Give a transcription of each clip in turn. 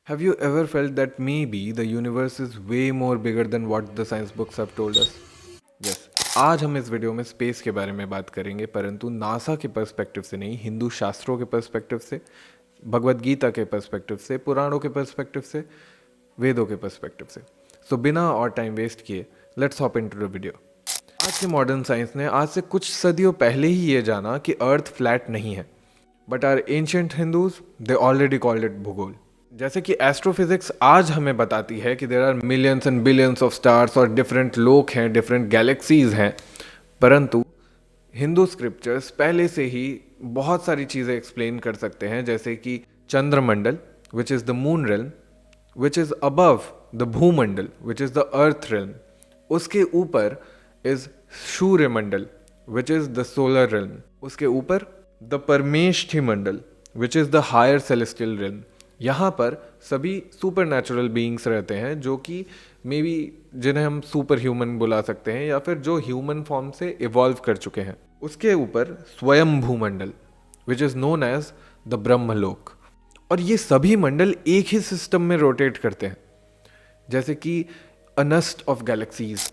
Have you ever felt that maybe the universe is way more bigger than what the science books have told us? Yes, आज हम इस video में space के बारे में बात करेंगे, परंतु नासा के पर्सपेक्टिव से नहीं, हिंदू शास्त्रों के पर्सपेक्टिव से, भगवत गीता के पर्सपेक्टिव से, पुराणों के पर्सपेक्टिव से, वेदों के पर्सपेक्टिव से। सो बिना और टाइम वेस्ट किए let's hop into the video. आज के मॉडर्न साइंस ने आज से कुछ सदियों पहले ही ये जाना कि अर्थ फ्लैट नहीं है, but are ancient Hindus they already called it भूगोल। जैसे कि एस्ट्रोफिजिक्स आज हमें बताती है कि there are millions and billions of stars और डिफरेंट लोक हैं, डिफरेंट गैलेक्सीज हैं, परंतु हिंदू स्क्रिप्चर्स पहले से ही बहुत सारी चीज़ें एक्सप्लेन कर सकते हैं, जैसे कि Chandramandal which is the moon realm, which is above the Bhumandal which is the earth realm, उसके ऊपर is Suryamandal which is the solar realm, उसके ऊपर the Parameshthi mandal which is the higher celestial realm. यहाँ पर सभी सुपर नेचुरल बीइंग्स रहते हैं, जो कि मे बी जिन्हें हम सुपर ह्यूमन बुला सकते हैं या फिर जो ह्यूमन फॉर्म से इवॉल्व कर चुके हैं। उसके ऊपर स्वयं Bhumandal which is known as the Brahmalok. और ये सभी मंडल एक ही सिस्टम में रोटेट करते हैं, जैसे कि अनस्ट ऑफ गैलेक्सीज।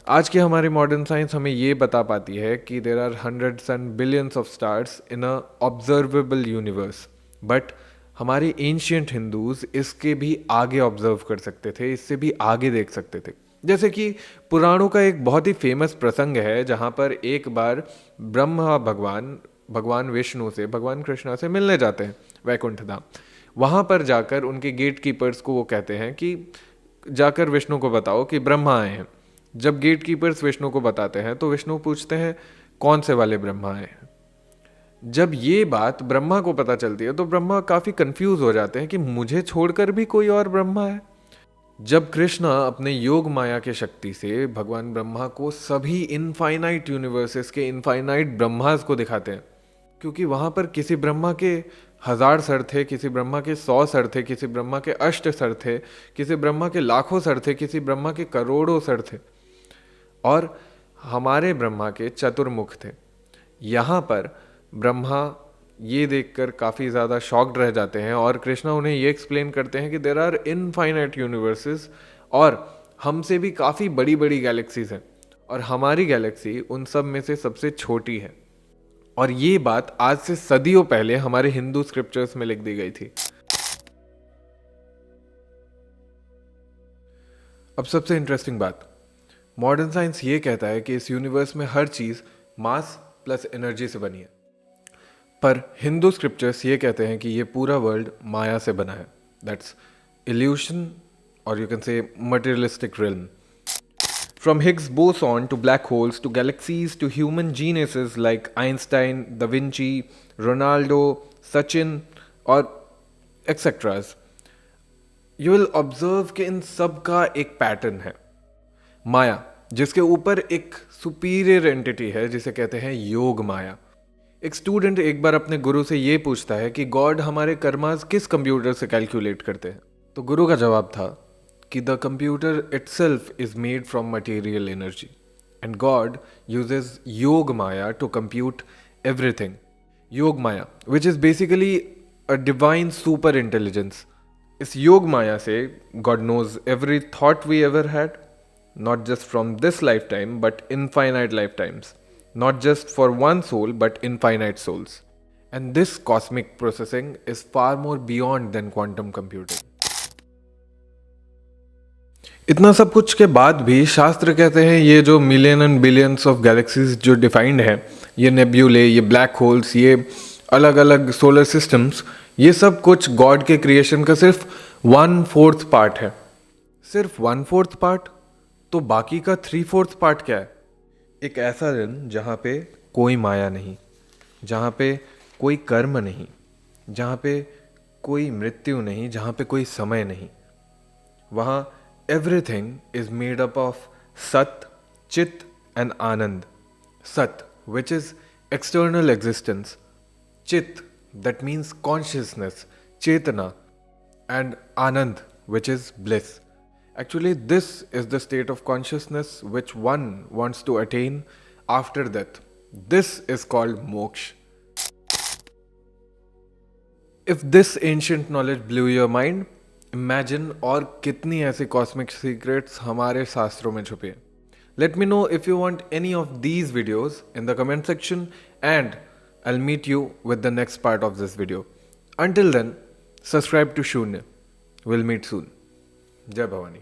आज की हमारी मॉडर्न साइंस हमें ये बता पाती है कि there are hundreds and billions of stars in a observable universe, but हमारे एंशियंट हिंदूज इसके भी आगे ऑब्जर्व कर सकते थे, इससे भी आगे देख सकते थे। जैसे कि पुराणों का एक बहुत ही फेमस प्रसंग है, जहाँ पर एक बार ब्रह्मा भगवान विष्णु से भगवान कृष्णा से मिलने जाते हैं वैकुंठ धाम। वहाँ पर जाकर उनके गेट कीपर्स को वो कहते हैं कि जाकर विष्णु को बताओ कि ब्रह्मा आए हैं। जब गेट कीपर्स विष्णु को बताते हैं तो विष्णु पूछते हैं कौन से वाले ब्रह्मा आए हैं। जब ये बात ब्रह्मा को पता चलती है तो ब्रह्मा काफी कंफ्यूज हो जाते हैं कि मुझे छोड़कर भी कोई और ब्रह्मा है। जब कृष्णा अपने योग माया के शक्ति से भगवान ब्रह्मा को सभी इनफाइनाइट यूनिवर्सेस के इनफाइनाइट ब्रह्मास को दिखाते हैं, क्योंकि वहां पर किसी ब्रह्मा के 1000 सर थे, किसी ब्रह्मा के 100 सर थे, किसी ब्रह्मा के अष्ट सर थे, किसी ब्रह्मा के लाखों सर थे, किसी ब्रह्मा के करोड़ों सर थे, और हमारे ब्रह्मा के चतुर्मुख थे। यहाँ पर ब्रह्मा ये देखकर काफ़ी ज़्यादा शॉक्ड रह जाते हैं और कृष्णा उन्हें ये एक्सप्लेन करते हैं कि देर आर इनफाइनाइट यूनिवर्सेस और हमसे भी काफ़ी बड़ी बड़ी गैलेक्सीज हैं, और हमारी गैलेक्सी उन सब में से सबसे छोटी है। और ये बात आज से सदियों पहले हमारे हिंदू स्क्रिप्चर्स में लिख दी गई थी। अब सबसे इंटरेस्टिंग बात, मॉडर्न साइंस ये कहता है कि इस यूनिवर्स में हर चीज़ मास प्लस एनर्जी से बनी है, पर हिंदू स्क्रिप्चर्स ये कहते हैं कि ये पूरा वर्ल्ड माया से बना है। दैट्स इल्यूशन, और you can say materialistic realm. From Higgs boson to black holes to galaxies to human geniuses like Einstein, Da Vinci, Ronaldo, Sachin और etc. You will observe कि इन सब का एक पैटर्न है, माया, जिसके ऊपर एक सुपीरियर एंटिटी है जिसे कहते हैं योग माया। एक स्टूडेंट एक बार अपने गुरु से ये पूछता है कि गॉड हमारे कर्मास किस कंप्यूटर से कैलकुलेट करते हैं, तो गुरु का जवाब था कि the computer itself is made from material energy and God uses yog maya to compute everything. Yog maya which is basically a divine super intelligence. इस योग माया से God knows every thought we ever had, not just from this lifetime but infinite lifetimes, not just for one soul but infinite souls, and this cosmic processing is far more beyond than quantum computing. इतना सब कुछ के बाद भी शास्त्र कहते हैं ये जो million and billions of galaxies जो डिफाइंड है, ये नेब्यूले, ये ब्लैक होल्स, ये अलग अलग सोलर सिस्टम्स, ये सब कुछ गॉड के क्रिएशन का सिर्फ 1/4 पार्ट है। सिर्फ 1/4 पार्ट, तो बाकी का 3/4 पार्ट क्या है? एक ऐसा दिन जहाँ पे कोई माया नहीं, जहाँ पे कोई कर्म नहीं, जहाँ पे कोई मृत्यु नहीं, जहाँ पे कोई समय नहीं। वहाँ everything is made up of sat, chit and ananda. Sat which is external existence, chit that means consciousness, chetna, and ananda which is bliss. Actually, this is the state of consciousness which one wants to attain after death. This is called moksha. If this ancient knowledge blew your mind, imagine और कितनी ऐसी cosmic secrets हमारे शास्त्रों में छुपे हैं. Let me know if you want any of these videos in the comment section, and I'll meet you with the next part of this video. Until then, subscribe to Shunya. We'll meet soon. Jai Bhavani.